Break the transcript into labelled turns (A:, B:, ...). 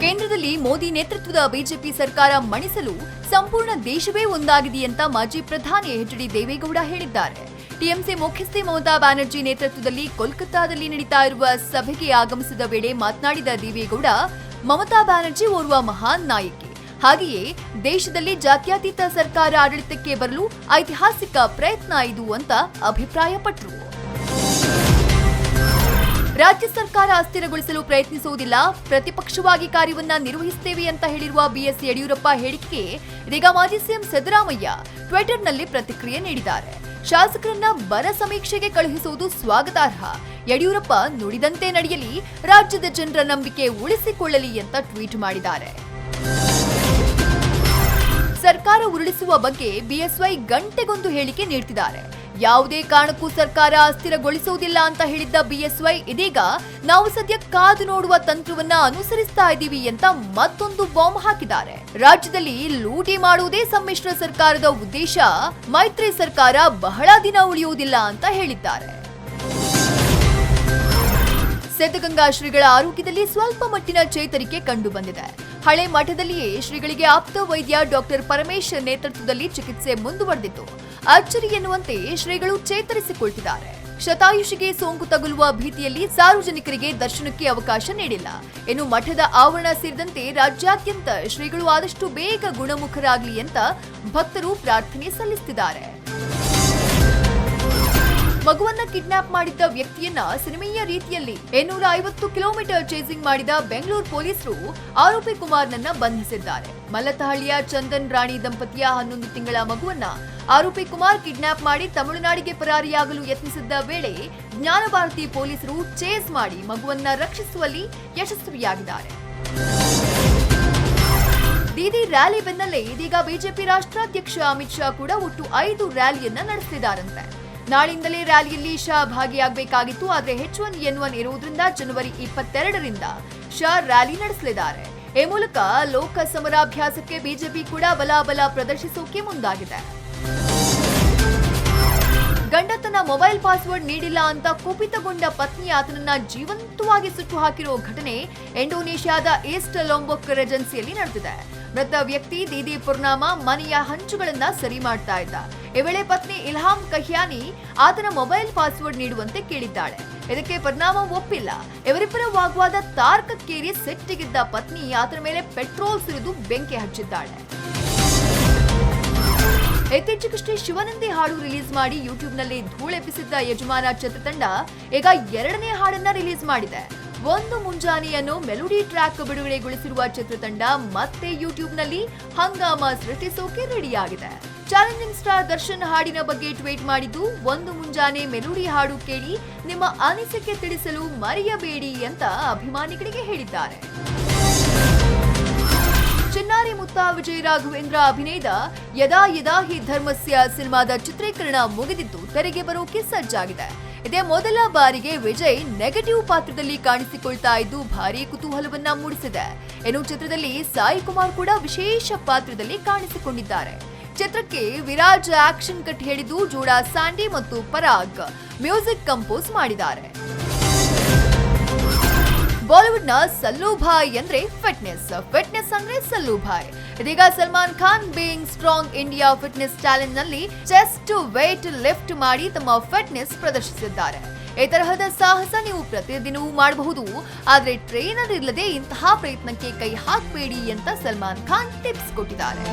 A: ಕೇಂದ್ರದಲ್ಲಿ ಮೋದಿ ನೇತೃತ್ವದ ಬಿಜೆಪಿ ಸರ್ಕಾರ ಮಣಿಸಲು ಸಂಪೂರ್ಣ ದೇಶವೇ ಒಂದಾಗಿದೆ ಅಂತ ಮಾಜಿ ಪ್ರಧಾನಿ ಎಚ್.ಡಿ. ದೇವೇಗೌಡ ಹೇಳಿದ್ದಾರೆ. ಟಿಎಂಸಿ ಮುಖ್ಯಸ್ಥೆ ಮಮತಾ ಬ್ಯಾನರ್ಜಿ ನೇತೃತ್ವದಲ್ಲಿ ಕೋಲ್ಕತ್ತಾದಲ್ಲಿ ನಡೀತಾ ಇರುವ ಸಭೆಗೆ ಆಗಮಿಸಿದ ವೇಳೆ ಮಾತನಾಡಿದ ದೇವೇಗೌಡ, ಮಮತಾ ಬ್ಯಾನರ್ಜಿ ಓರ್ವ ಮಹಾನ್ ನಾಯಕಿ. ಹಾಗೆಯೇ ದೇಶದಲ್ಲಿ ಜಾತ್ಯತೀತ ಸರ್ಕಾರ ಆಡಳಿತಕ್ಕೆ ಬರಲು ಐತಿಹಾಸಿಕ ಪ್ರಯತ್ನ ಇದು ಅಂತ ಅಭಿಪ್ರಾಯಪಟ್ಟರು. ರಾಜ್ಯ ಸರ್ಕಾರ ಅಸ್ಥಿರಗೊಳಿಸಲು ಪ್ರಯತ್ನಿಸುವುದಿಲ್ಲ, ಪ್ರತಿಪಕ್ಷವಾಗಿ ಕಾರ್ಯವನ್ನ ನಿರ್ವಹಿಸುತ್ತೇವೆ ಅಂತ ಹೇಳಿರುವ ಬಿಎಸ್ ಯಡಿಯೂರಪ್ಪ ಹೇಳಿಕೆಗೆ ಇದೀಗ ಮಾಜಿ ಸಿಎಂ ಸಿದ್ದರಾಮಯ್ಯ ಟ್ವಿಟರ್ನಲ್ಲಿ ಪ್ರತಿಕ್ರಿಯೆ ನೀಡಿದ್ದಾರೆ. ಶಾಸಕರನ್ನ ಬರ ಸಮೀಕ್ಷೆಗೆ ಕಳುಹಿಸುವುದು ಸ್ವಾಗತಾರ್ಹ. ಯಡಿಯೂರಪ್ಪ ನುಡಿದಂತೆ ನಡೆಯಲಿ, ರಾಜ್ಯದ ಜನರ ನಂಬಿಕೆ ಉಳಿಸಿಕೊಳ್ಳಲಿ ಅಂತ ಟ್ವೀಟ್ ಮಾಡಿದ್ದಾರೆ. ಸರ್ಕಾರ ಉರುಳಿಸುವ ಬಗ್ಗೆ ಬಿಎಸ್ವೈ ಗಂಟೆಗೊಂದು ಹೇಳಿಕೆ ನೀಡುತ್ತಿದ್ದಾರೆ. ಯಾವುದೇ ಕಾರಣಕ್ಕೂ ಸರ್ಕಾರ ಅಸ್ಥಿರಗೊಳಿಸುವುದಿಲ್ಲ ಅಂತ ಹೇಳಿದ್ದ ಬಿಎಸ್ವೈ ಇದೀಗ ನಾವು ಸದ್ಯ ಕಾದು ನೋಡುವ ತಂತ್ರವನ್ನ ಅನುಸರಿಸ್ತಾ ಇದ್ದೀವಿ ಅಂತ ಮತ್ತೊಂದು ಬಾಂಬ್ ಹಾಕಿದ್ದಾರೆ. ರಾಜ್ಯದಲ್ಲಿ ಲೂಟಿ ಮಾಡುವುದೇ ಸಮ್ಮಿಶ್ರ ಸರ್ಕಾರದ ಉದ್ದೇಶ, ಮೈತ್ರಿ ಸರ್ಕಾರ ಬಹಳ ದಿನ ಉಳಿಯುವುದಿಲ್ಲ ಅಂತ ಹೇಳಿದ್ದಾರೆ. ಸಿದ್ಧಗಂಗಾ ಶ್ರೀಗಳ ಆರೋಗ್ಯದಲ್ಲಿ ಸ್ವಲ್ಪ ಮಟ್ಟಿನ ಚೇತರಿಕೆ ಕಂಡು ಬಂದಿದೆ. ಹಳೆ ಮಠದಲ್ಲಿಯೇ ಶ್ರೀಗಳಿಗೆ ಆಪ್ತ ವೈದ್ಯ ಡಾಕ್ಟರ್ ಪರಮೇಶ್ ನೇತೃತ್ವದಲ್ಲಿ ಚಿಕಿತ್ಸೆ ಮುಂದುವರೆದಿತ್ತು. ಅಚ್ಚರಿ ಎನ್ನುವಂತೆ ಶ್ರೀಗಳು ಚೇತರಿಸಿಕೊಳ್ತಿದ್ದಾರೆ. ಶತಾಯುಷಿಗೆ ಸೋಂಕು ತಗುಲುವ ಭೀತಿಯಲ್ಲಿ ಸಾರ್ವಜನಿಕರಿಗೆ ದರ್ಶನಕ್ಕೆ ಅವಕಾಶ ನೀಡಿಲ್ಲ. ಇನ್ನು ಮಠದ ಆವರಣ ಸೇರಿದಂತೆ ರಾಜ್ಯಾದ್ಯಂತ ಶ್ರೀಗಳು ಆದಷ್ಟು ಬೇಗ ಗುಣಮುಖರಾಗಲಿ ಅಂತ ಭಕ್ತರು ಪ್ರಾರ್ಥನೆ ಸಲ್ಲಿಸುತ್ತಿದ್ದಾರೆ. ಮಗುವನ್ನ ಕಿಡ್ನಾಪ್ ಮಾಡಿದ್ದ ವ್ಯಕ್ತಿಯನ್ನ ಸಿನಿಮೀಯ ರೀತಿಯಲ್ಲಿ 850 ಕಿಲೋಮೀಟರ್ ಚೇಸಿಂಗ್ ಮಾಡಿದ ಬೆಂಗಳೂರು ಪೊಲೀಸರು ಆರೋಪಿ ಕುಮಾರ್ನನ್ನ ಬಂಧಿಸಿದ್ದಾರೆ. ಮಲ್ಲತಹಳ್ಳಿಯ ಚಂದನ್ ರಾಣಿ ದಂಪತಿಯ 11 ತಿಂಗಳ ಮಗುವನ್ನ ಆರೋಪಿ ಕುಮಾರ್ ಕಿಡ್ನಾಪ್ ಮಾಡಿ ತಮಿಳುನಾಡಿಗೆ ಪರಾರಿಯಾಗಲು ಯತ್ನಿಸಿದ್ದ ವೇಳೆ ಜ್ಞಾನಭಾರತಿ ಪೊಲೀಸರು ಚೇಸ್ ಮಾಡಿ ಮಗುವನ್ನ ರಕ್ಷಿಸುವಲ್ಲಿ ಯಶಸ್ವಿಯಾಗಿದ್ದಾರೆ. ದೀದಿ ರ್ಯಾಲಿ ಬೆನ್ನಲ್ಲೇ ಇದೀಗ ಬಿಜೆಪಿ ರಾಷ್ಟ್ರಾಧ್ಯಕ್ಷ ಅಮಿತ್ ಶಾ ಕೂಡ ಒಟ್ಟು 5 ರ್ಯಾಲಿಯನ್ನ ನಡೆಸಿದ್ದಾರಂತೆ. ನಾಳಿಂದಲೇ ರ್ಯಾಲಿಯಲ್ಲಿ ಶಾ ಭಾಗಿಯಾಗಬೇಕಾಗಿತ್ತು. ಆದರೆ H1N1 ಇರುವುದರಿಂದ ಜನವರಿ 22ರಿಂದ ಶಾ ರ್ಯಾಲಿ ನಡೆಸಲಿದ್ದಾರೆ. ಈ ಮೂಲಕ ಲೋಕ ಸಮರಾಭ್ಯಾಸಕ್ಕೆ ಬಿಜೆಪಿ ಕೂಡ ಬಲಾಬಲ ಪ್ರದರ್ಶಿಸೋಕೆ ಮುಂದಾಗಿದೆ. ಗಂಡ ತನ್ನ ಮೊಬೈಲ್ ಪಾಸ್ವರ್ಡ್ ನೀಡಿಲ್ಲ ಅಂತ ಕುಪಿತಗೊಂಡ ಪತ್ನಿ ಆತನನ್ನ ಜೀವಂತವಾಗಿ ಸುಟ್ಟು ಹಾಕಿರೋ ಘಟನೆ ಇಂಡೋನೇಷ್ಯಾದ ಈಸ್ಟ್ ಲೊಂಬೊಕ್ ರೆಜೆನ್ಸಿಯಲ್ಲಿ ನಡೆದಿದೆ. ಮೃತ ವ್ಯಕ್ತಿ ದೀದಿ ಪುರ್ನಾಮ ಮನೆಯ ಹಂಚುಗಳನ್ನ ಸರಿ ಮಾಡ್ತಾ ಇದ್ದ. ಈ ವೇಳೆ ಪತ್ನಿ ಇಲ್ಹಾಂ ಕಹ್ಯಾನಿ ಆತನ ಮೊಬೈಲ್ ಪಾಸ್ವರ್ಡ್ ನೀಡುವಂತೆ ಕೇಳಿದ್ದಾಳೆ. ಇದಕ್ಕೆ ಪರ್ನಾಮ ಒಪ್ಪಿಲ್ಲ. ಇವರಿಬ್ಬರ ವಾಗ್ವಾದ ತಾರ್ಕಕ್ಕೇರಿ ಸಿಟ್ಟಿಗಿದ್ದ ಪತ್ನಿ ಆತನ ಮೇಲೆ ಪೆಟ್ರೋಲ್ ಸುರಿದು ಬೆಂಕಿ ಹಚ್ಚಿದ್ದಾಳೆ. ಇತ್ತೀಚೆಗಷ್ಟೇ ಶಿವನಂದಿ ಹಾಡು ರಿಲೀಸ್ ಮಾಡಿ ಯೂಟ್ಯೂಬ್ನಲ್ಲಿ ಧೂಳೆಬ್ಬಿಸಿದ್ದ ಯಜಮಾನ ಚಿತ್ರತಂಡ ಈಗ 2ನೇ ಹಾಡನ್ನ ರಿಲೀಸ್ ಮಾಡಿದೆ. ಒಂದು ಮುಂಜಾನೆಯನ್ನು ಮೆಲೋಡಿ ಟ್ರ್ಯಾಕ್ ಬಿಡುಗಡೆಗೊಳಿಸಿರುವ ಚಿತ್ರತಂಡ ಮತ್ತೆ ಯೂಟ್ಯೂಬ್ನಲ್ಲಿ ಹಂಗಾಮ ಸೃಷ್ಟಿಸೋಕೆ ರೆಡಿಯಾಗಿದೆ. ಚಾಲೆಂಜಿಂಗ್ ಸ್ಟಾರ್ ದರ್ಶನ್ ಹಾಡಿನ ಬಗ್ಗೆ ಟ್ವೀಟ್ ಮಾಡಿದ್ದು, ಒಂದು ಮುಂಜಾನೆ ಮೆಲೋಡಿ ಹಾಡು ಕೇಳಿ ನಿಮ್ಮ ಅನಿಸಿಕೆ ತಿಳಿಸಲು ಮರೆಯಬೇಡಿ ಅಂತ ಅಭಿಮಾನಿಗಳಿಗೆ ಹೇಳಿದ್ದಾರೆ. ಚಿನ್ನಾರಿ ಮುತ್ತ ವಿಜಯ್ ರಾಘವೇಂದ್ರ ಅಭಿನಯದ ಯದಾ ಯದಾ ಹಿ ಧರ್ಮಸ್ಯ ಸಿನಿಮಾದ ಚಿತ್ರೀಕರಣ ಮುಗಿದಿದ್ದು ತೆರೆಗೆ ಬರೋಕೆ ಸಜ್ಜಾಗಿದೆ. ಇದೇ ಮೊದಲ ಬಾರಿಗೆ ವಿಜಯ್ ನೆಗೆಟಿವ್ ಪಾತ್ರದಲ್ಲಿ ಕಾಣಿಸಿಕೊಳ್ತಾ ಇದ್ದು ಭಾರೀ ಕುತೂಹಲವನ್ನ ಮೂಡಿಸಿದೆ. ಇನ್ನು ಚಿತ್ರದಲ್ಲಿ ಸಾಯಿ ಕುಮಾರ್ ಕೂಡ ವಿಶೇಷ ಪಾತ್ರದಲ್ಲಿ ಕಾಣಿಸಿಕೊಂಡಿದ್ದಾರೆ. ಚಿತ್ರಕ್ಕೆ ವಿರಾಜ್ ಆಕ್ಷನ್ ಕಟ್ ಹೇಳಿದ್ದು, ಜೋಡಾ ಸ್ಯಾಂಡಿ ಮತ್ತು ಪರಾಗ್ ಮ್ಯೂಸಿಕ್ ಕಂಪೋಸ್ ಮಾಡಿದ್ದಾರೆ. ಬಾಲಿವುಡ್ನ ಸಲ್ಲು ಭಾಯ್ ಅಂದ್ರೆ ಫಿಟ್ನೆಸ್ ಅಂದ್ರೆ ಸಲ್ಲು ಭಾಯ್. ಇದೀಗ Salman Khan being strong India fitness challenge ನಲ್ಲಿ ಚೆಸ್ಟ್ ವೇಟ್ ಲಿಫ್ಟ್ ಮಾಡಿ ತಮ್ಮ ಫಿಟ್ನೆಸ್ ಪ್ರದರ್ಶಿಸಿದ್ದಾರೆ. ಈ ತರಹದ ಸಾಹಸ ನೀವು ಪ್ರತಿದಿನವೂ ಮಾಡಬಹುದು, ಆದ್ರೆ ಟ್ರೈನರ್ ಇಲ್ಲದೆ ಇಂತಹ ಪ್ರಯತ್ನಕ್ಕೆ ಕೈ ಹಾಕಬೇಡಿ ಅಂತ ಸಲ್ಮಾನ್ ಖಾನ್ ಟಿಪ್ಸ್ ಕೊಟ್ಟಿದ್ದಾರೆ.